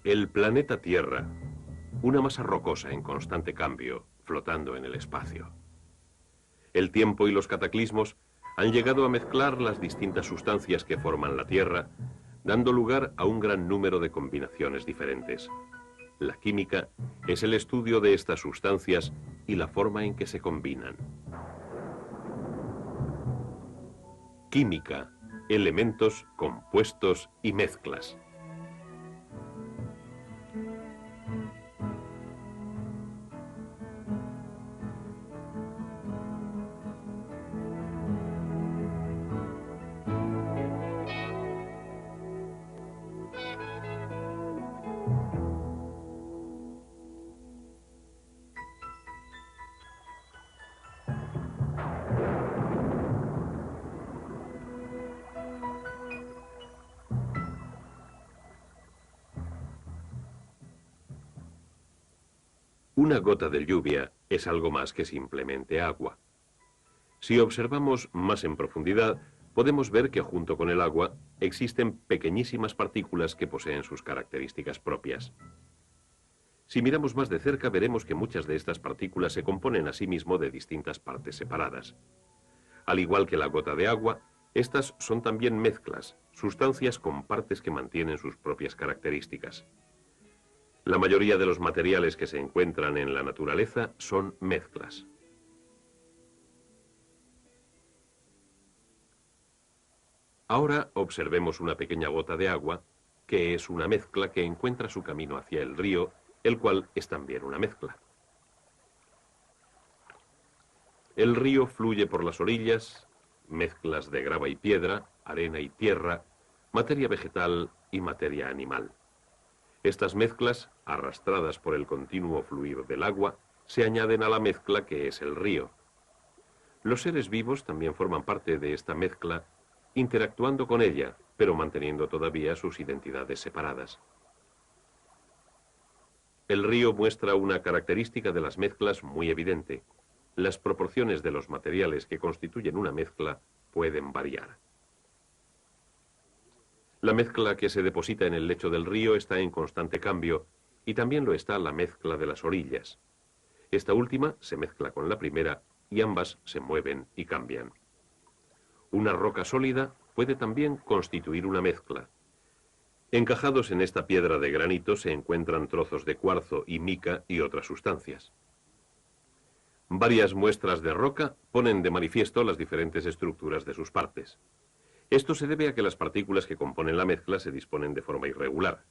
El planeta Tierra, una masa rocosa en constante cambio, flotando en el espacio. El tiempo y los cataclismos han llegado a mezclar las distintas sustancias que forman la Tierra, dando lugar a un gran número de combinaciones diferentes. La química es el estudio de estas sustancias y la forma en que se combinan. Química, elementos, compuestos y mezclas. Una gota de lluvia es algo más que simplemente agua. Si observamos más en profundidad, podemos ver que junto con el agua existen pequeñísimas partículas que poseen sus características propias. Si miramos más de cerca, veremos que muchas de estas partículas se componen a sí mismo de distintas partes separadas. Al igual que la gota de agua, estas son también mezclas, sustancias con partes que mantienen sus propias características. La mayoría de los materiales que se encuentran en la naturaleza son mezclas. Ahora observemos una pequeña gota de agua, que es una mezcla que encuentra su camino hacia el río, el cual es también una mezcla. El río fluye por las orillas, mezclas de grava y piedra, arena y tierra, materia vegetal y materia animal. Estas mezclas, arrastradas por el continuo fluir del agua, se añaden a la mezcla que es el río. Los seres vivos también forman parte de esta mezcla, interactuando con ella, pero manteniendo todavía sus identidades separadas. El río muestra una característica de las mezclas muy evidente. Las proporciones de los materiales que constituyen una mezcla pueden variar. La mezcla que se deposita en el lecho del río está en constante cambio y también lo está la mezcla de las orillas. Esta última se mezcla con la primera y ambas se mueven y cambian. Una roca sólida puede también constituir una mezcla. Encajados en esta piedra de granito se encuentran trozos de cuarzo y mica y otras sustancias. Varias muestras de roca ponen de manifiesto las diferentes estructuras de sus partes. Esto se debe a que las partículas que componen la mezcla se disponen de forma irregular.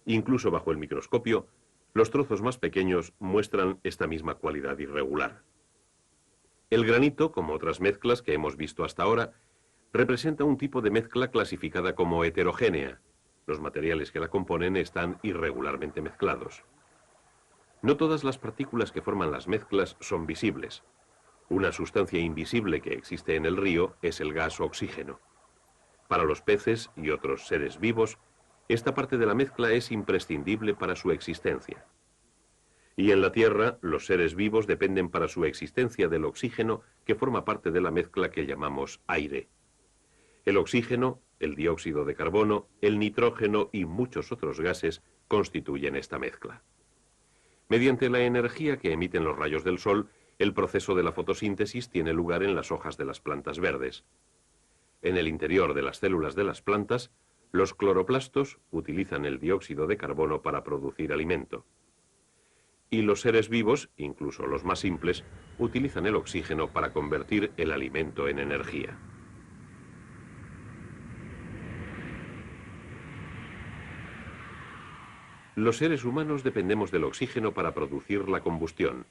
Incluso bajo el microscopio, los trozos más pequeños muestran esta misma cualidad irregular. El granito, como otras mezclas que hemos visto hasta ahora, representa un tipo de mezcla clasificada como heterogénea. Los materiales que la componen están irregularmente mezclados. No todas las partículas que forman las mezclas son visibles. Una sustancia invisible que existe en el río es el gas oxígeno. Para los peces y otros seres vivos, esta parte de la mezcla es imprescindible para su existencia. Y en la Tierra, los seres vivos dependen para su existencia del oxígeno que forma parte de la mezcla que llamamos aire. El oxígeno, el dióxido de carbono, el nitrógeno y muchos otros gases constituyen esta mezcla. Mediante la energía que emiten los rayos del sol, el proceso de la fotosíntesis tiene lugar en las hojas de las plantas verdes. En el interior de las células de las plantas, los cloroplastos utilizan el dióxido de carbono para producir alimento. Y los seres vivos, incluso los más simples, utilizan el oxígeno para convertir el alimento en energía. Los seres humanos dependemos del oxígeno para producir la combustión.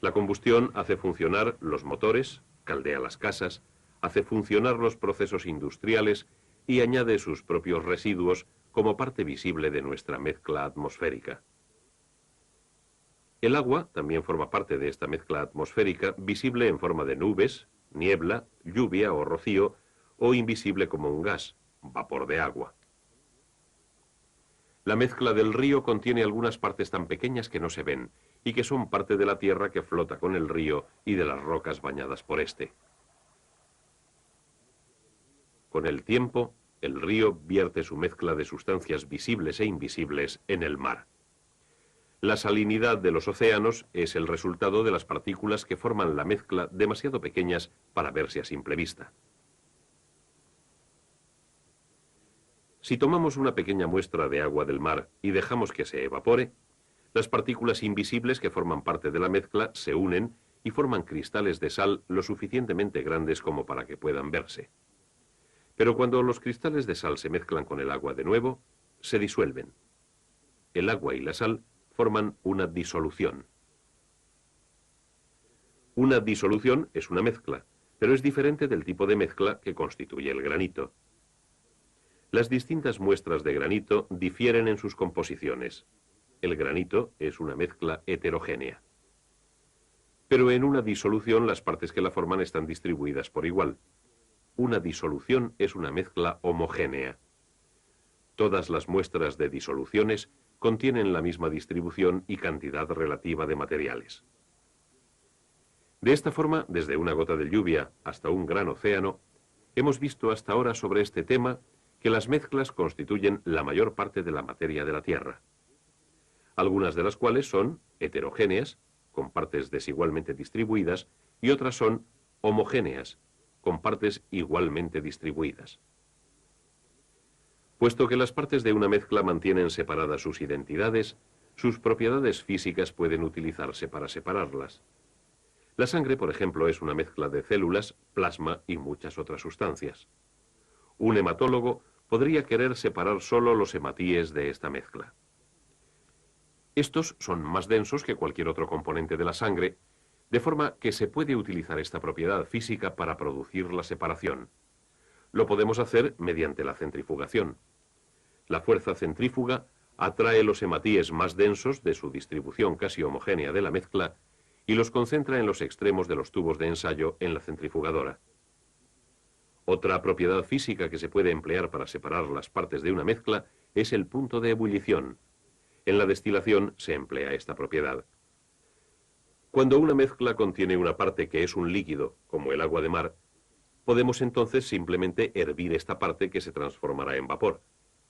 La combustión hace funcionar los motores, caldea las casas, hace funcionar los procesos industriales y añade sus propios residuos como parte visible de nuestra mezcla atmosférica. El agua también forma parte de esta mezcla atmosférica, visible en forma de nubes, niebla, lluvia o rocío, o invisible como un gas, vapor de agua. La mezcla del río contiene algunas partes tan pequeñas que no se ven y que son parte de la tierra que flota con el río y de las rocas bañadas por este. Con el tiempo, el río vierte su mezcla de sustancias visibles e invisibles en el mar. La salinidad de los océanos es el resultado de las partículas que forman la mezcla demasiado pequeñas para verse a simple vista. Si tomamos una pequeña muestra de agua del mar y dejamos que se evapore, las partículas invisibles que forman parte de la mezcla se unen y forman cristales de sal lo suficientemente grandes como para que puedan verse. Pero cuando los cristales de sal se mezclan con el agua de nuevo, se disuelven. El agua y la sal forman una disolución. Una disolución es una mezcla, pero es diferente del tipo de mezcla que constituye el granito. Las distintas muestras de granito difieren en sus composiciones. El granito es una mezcla heterogénea. Pero en una disolución las partes que la forman están distribuidas por igual. Una disolución es una mezcla homogénea. Todas las muestras de disoluciones contienen la misma distribución y cantidad relativa de materiales. De esta forma, desde una gota de lluvia hasta un gran océano, hemos visto hasta ahora sobre este tema que las mezclas constituyen la mayor parte de la materia de la Tierra, algunas de las cuales son heterogéneas, con partes desigualmente distribuidas, y otras son homogéneas, con partes igualmente distribuidas. Puesto que las partes de una mezcla mantienen separadas sus identidades, sus propiedades físicas pueden utilizarse para separarlas. La sangre, por ejemplo, es una mezcla de células, plasma y muchas otras sustancias. Un hematólogo podría querer separar solo los hematíes de esta mezcla. Estos son más densos que cualquier otro componente de la sangre, de forma que se puede utilizar esta propiedad física para producir la separación. Lo podemos hacer mediante la centrifugación. La fuerza centrífuga atrae los hematíes más densos de su distribución casi homogénea de la mezcla y los concentra en los extremos de los tubos de ensayo en la centrifugadora. Otra propiedad física que se puede emplear para separar las partes de una mezcla es el punto de ebullición. En la destilación se emplea esta propiedad. Cuando una mezcla contiene una parte que es un líquido, como el agua de mar, podemos entonces simplemente hervir esta parte que se transformará en vapor,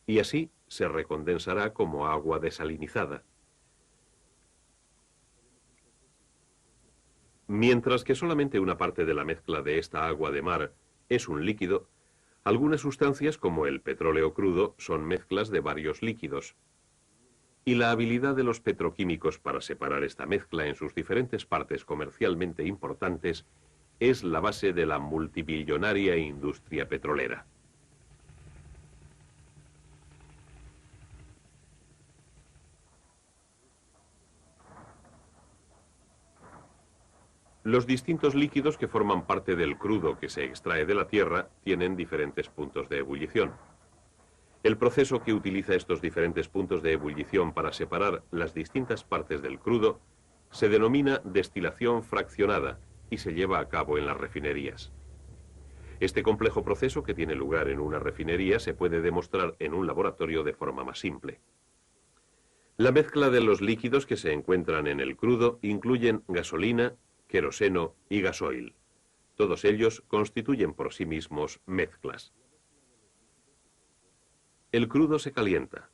y así se recondensará como agua desalinizada. Mientras que solamente una parte de la mezcla de esta agua de mar es un líquido, algunas sustancias como el petróleo crudo son mezclas de varios líquidos. Y la habilidad de los petroquímicos para separar esta mezcla en sus diferentes partes comercialmente importantes es la base de la multibillonaria industria petrolera. Los distintos líquidos que forman parte del crudo que se extrae de la tierra tienen diferentes puntos de ebullición. El proceso que utiliza estos diferentes puntos de ebullición para separar las distintas partes del crudo se denomina destilación fraccionada y se lleva a cabo en las refinerías. Este complejo proceso que tiene lugar en una refinería se puede demostrar en un laboratorio de forma más simple. La mezcla de los líquidos que se encuentran en el crudo incluyen gasolina, queroseno y gasoil. Todos ellos constituyen por sí mismos mezclas. El crudo se calienta.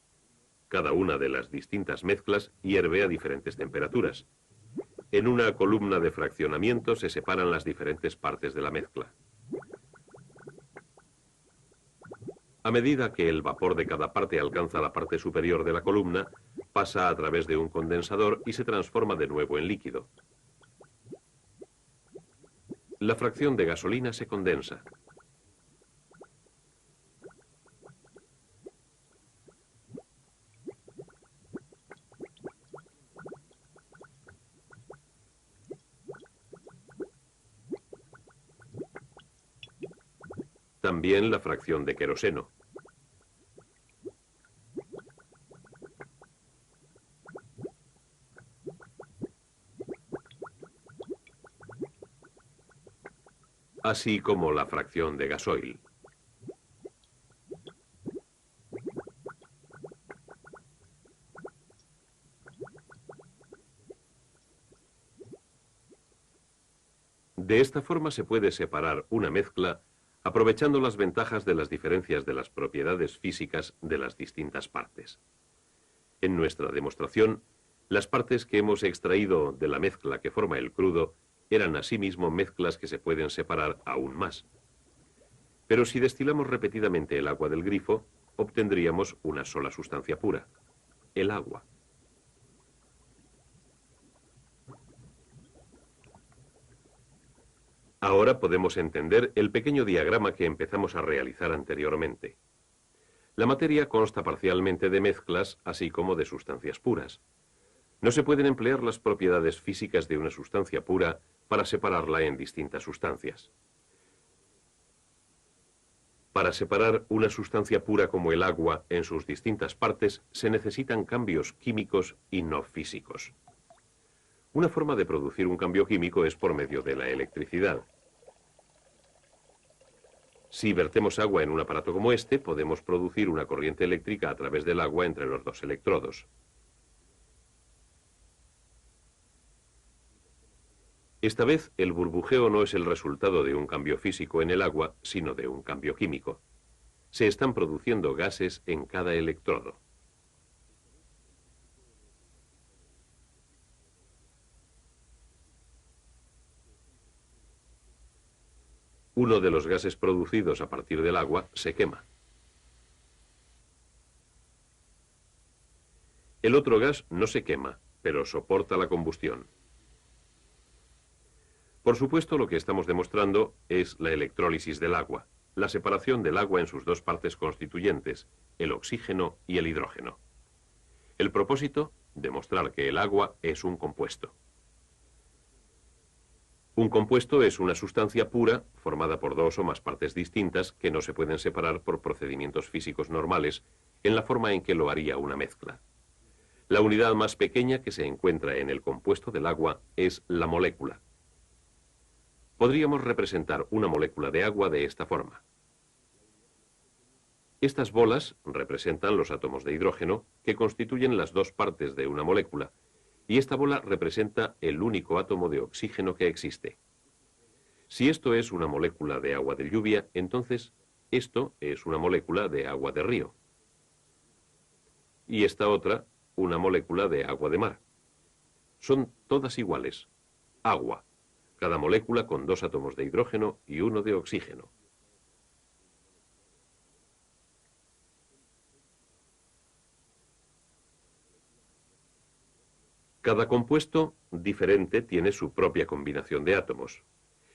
Cada una de las distintas mezclas hierve a diferentes temperaturas. En una columna de fraccionamiento se separan las diferentes partes de la mezcla. A medida que el vapor de cada parte alcanza la parte superior de la columna, pasa a través de un condensador y se transforma de nuevo en líquido. La fracción de gasolina se condensa. También la fracción de queroseno. Así como la fracción de gasoil. De esta forma se puede separar una mezcla a aprovechando las ventajas de las diferencias de las propiedades físicas de las distintas partes. En nuestra demostración, las partes que hemos extraído de la mezcla que forma el crudo eran asimismo mezclas que se pueden separar aún más. Pero si destilamos repetidamente el agua del grifo, obtendríamos una sola sustancia pura, el agua. Ahora podemos entender el pequeño diagrama que empezamos a realizar anteriormente. La materia consta parcialmente de mezclas, así como de sustancias puras. No se pueden emplear las propiedades físicas de una sustancia pura para separarla en distintas sustancias. Para separar una sustancia pura como el agua en sus distintas partes se necesitan cambios químicos y no físicos. Una forma de producir un cambio químico es por medio de la electricidad. Si vertemos agua en un aparato como este, podemos producir una corriente eléctrica a través del agua entre los dos electrodos. Esta vez, el burbujeo no es el resultado de un cambio físico en el agua, sino de un cambio químico. Se están produciendo gases en cada electrodo. Uno de los gases producidos a partir del agua se quema. El otro gas no se quema, pero soporta la combustión. Por supuesto, lo que estamos demostrando es la electrólisis del agua, la separación del agua en sus dos partes constituyentes, el oxígeno y el hidrógeno. El propósito, demostrar que el agua es un compuesto. Un compuesto es una sustancia pura formada por dos o más partes distintas que no se pueden separar por procedimientos físicos normales en la forma en que lo haría una mezcla. La unidad más pequeña que se encuentra en el compuesto del agua es la molécula. Podríamos representar una molécula de agua de esta forma. Estas bolas representan los átomos de hidrógeno que constituyen las dos partes de una molécula, y esta bola representa el único átomo de oxígeno que existe. Si esto es una molécula de agua de lluvia, entonces esto es una molécula de agua de río. Y esta otra, una molécula de agua de mar. Son todas iguales. Agua. Cada molécula con dos átomos de hidrógeno y uno de oxígeno. Cada compuesto diferente tiene su propia combinación de átomos.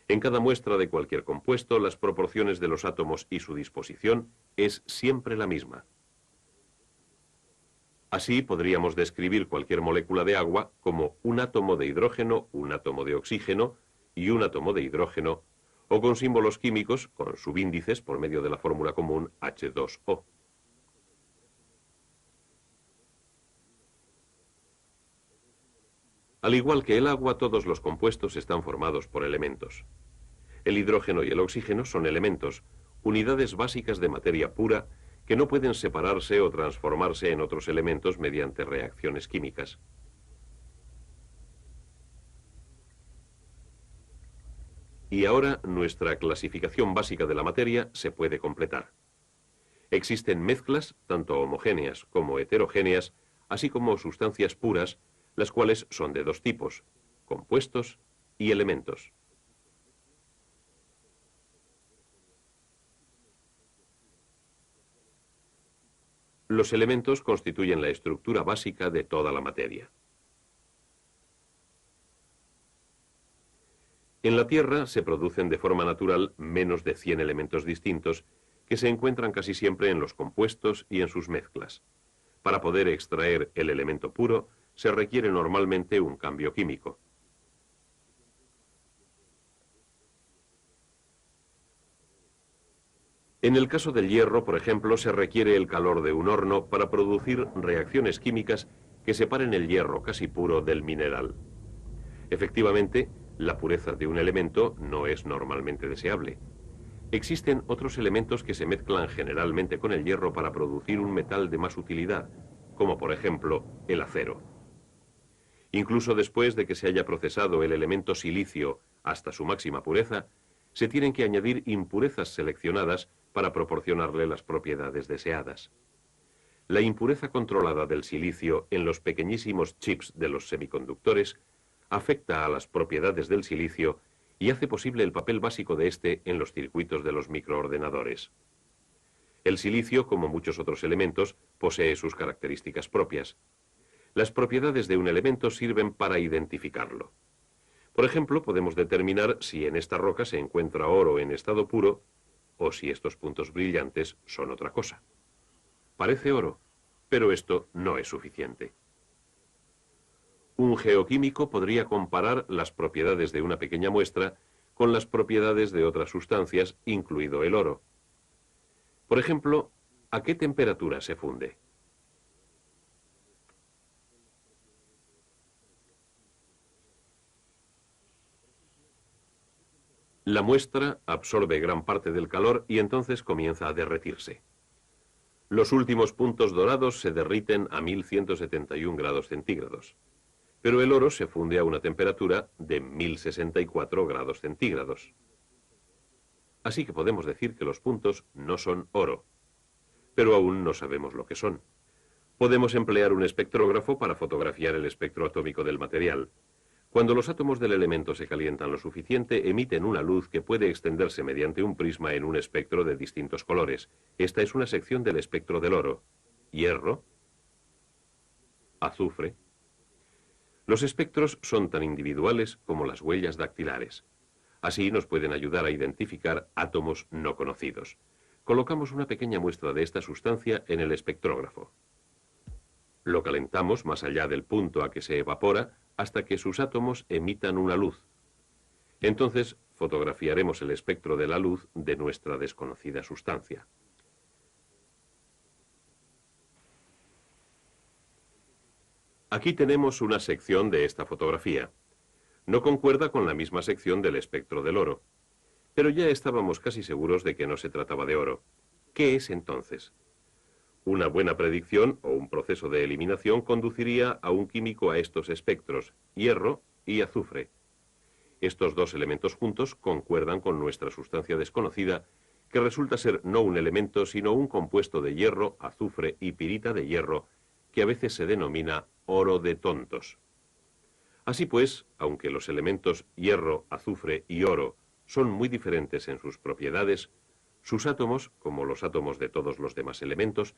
En cada muestra de cualquier compuesto, las proporciones de los átomos y su disposición es siempre la misma. Así podríamos describir cualquier molécula de agua como un átomo de hidrógeno, un átomo de oxígeno y un átomo de hidrógeno, o con símbolos químicos con subíndices por medio de la fórmula común H2O. Al igual que el agua, todos los compuestos están formados por elementos. El hidrógeno y el oxígeno son elementos, unidades básicas de materia pura que no pueden separarse o transformarse en otros elementos mediante reacciones químicas. Y ahora nuestra clasificación básica de la materia se puede completar. Existen mezclas, tanto homogéneas como heterogéneas, así como sustancias puras, las cuales son de dos tipos, compuestos y elementos. Los elementos constituyen la estructura básica de toda la materia. En la Tierra se producen de forma natural menos de 100 elementos distintos que se encuentran casi siempre en los compuestos y en sus mezclas. Para poder extraer el elemento puro, se requiere normalmente un cambio químico. En el caso del hierro, por ejemplo, se requiere el calor de un horno para producir reacciones químicas que separen el hierro casi puro del mineral. Efectivamente, la pureza de un elemento no es normalmente deseable. Existen otros elementos que se mezclan generalmente con el hierro para producir un metal de más utilidad, como por ejemplo el acero. Incluso después de que se haya procesado el elemento silicio hasta su máxima pureza, se tienen que añadir impurezas seleccionadas para proporcionarle las propiedades deseadas. La impureza controlada del silicio en los pequeñísimos chips de los semiconductores afecta a las propiedades del silicio y hace posible el papel básico de este en los circuitos de los microordenadores. El silicio, como muchos otros elementos, posee sus características propias. Las propiedades de un elemento sirven para identificarlo. Por ejemplo, podemos determinar si en esta roca se encuentra oro en estado puro o si estos puntos brillantes son otra cosa. Parece oro, pero esto no es suficiente. Un geoquímico podría comparar las propiedades de una pequeña muestra con las propiedades de otras sustancias, incluido el oro. Por ejemplo, ¿a qué temperatura se funde? La muestra absorbe gran parte del calor y entonces comienza a derretirse. Los últimos puntos dorados se derriten a 1171 grados centígrados, pero el oro se funde a una temperatura de 1064 grados centígrados. Así que podemos decir que los puntos no son oro, pero aún no sabemos lo que son. Podemos emplear un espectrógrafo para fotografiar el espectro atómico del material. Cuando los átomos del elemento se calientan lo suficiente, emiten una luz que puede extenderse mediante un prisma en un espectro de distintos colores. Esta es una sección del espectro del oro. Hierro, azufre. Los espectros son tan individuales como las huellas dactilares. Así nos pueden ayudar a identificar átomos no conocidos. Colocamos una pequeña muestra de esta sustancia en el espectrógrafo. Lo calentamos más allá del punto a que se evapora hasta que sus átomos emitan una luz. Entonces fotografiaremos el espectro de la luz de nuestra desconocida sustancia. Aquí tenemos una sección de esta fotografía. No concuerda con la misma sección del espectro del oro. Pero ya estábamos casi seguros de que no se trataba de oro. ¿Qué es entonces? Una buena predicción o un proceso de eliminación conduciría a un químico a estos espectros, hierro y azufre. Estos dos elementos juntos concuerdan con nuestra sustancia desconocida, que resulta ser no un elemento, sino un compuesto de hierro, azufre y pirita de hierro, que a veces se denomina oro de tontos. Así pues, aunque los elementos hierro, azufre y oro son muy diferentes en sus propiedades, sus átomos, como los átomos de todos los demás elementos,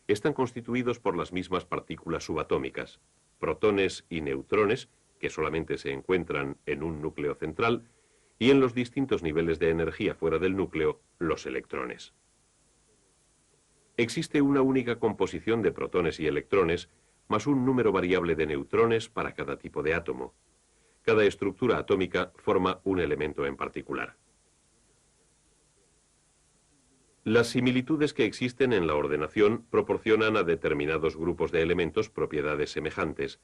están constituidos por las mismas partículas subatómicas, protones y neutrones, que solamente se encuentran en un núcleo central, y en los distintos niveles de energía fuera del núcleo, los electrones. Existe una única composición de protones y electrones, más un número variable de neutrones para cada tipo de átomo. Cada estructura atómica forma un elemento en particular. Las similitudes que existen en la ordenación proporcionan a determinados grupos de elementos propiedades semejantes,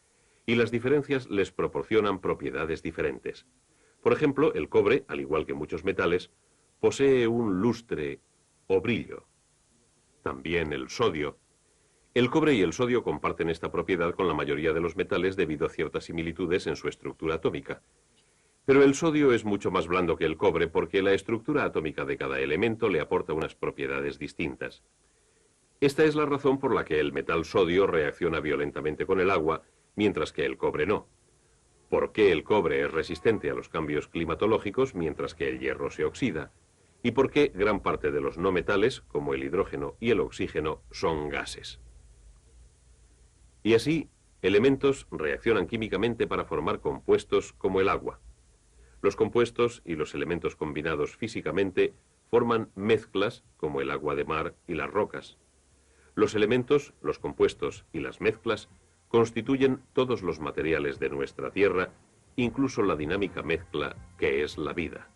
y las diferencias les proporcionan propiedades diferentes. Por ejemplo, el cobre, al igual que muchos metales, posee un lustre o brillo. También el sodio. El cobre y el sodio comparten esta propiedad con la mayoría de los metales debido a ciertas similitudes en su estructura atómica. Pero el sodio es mucho más blando que el cobre porque la estructura atómica de cada elemento le aporta unas propiedades distintas. Esta es la razón por la que el metal sodio reacciona violentamente con el agua, mientras que el cobre no. ¿Por qué el cobre es resistente a los cambios climatológicos mientras que el hierro se oxida? ¿Y por qué gran parte de los no metales, como el hidrógeno y el oxígeno, son gases? Y así, elementos reaccionan químicamente para formar compuestos como el agua. Los compuestos y los elementos combinados físicamente forman mezclas como el agua de mar y las rocas. Los elementos, los compuestos y las mezclas constituyen todos los materiales de nuestra Tierra, incluso la dinámica mezcla que es la vida.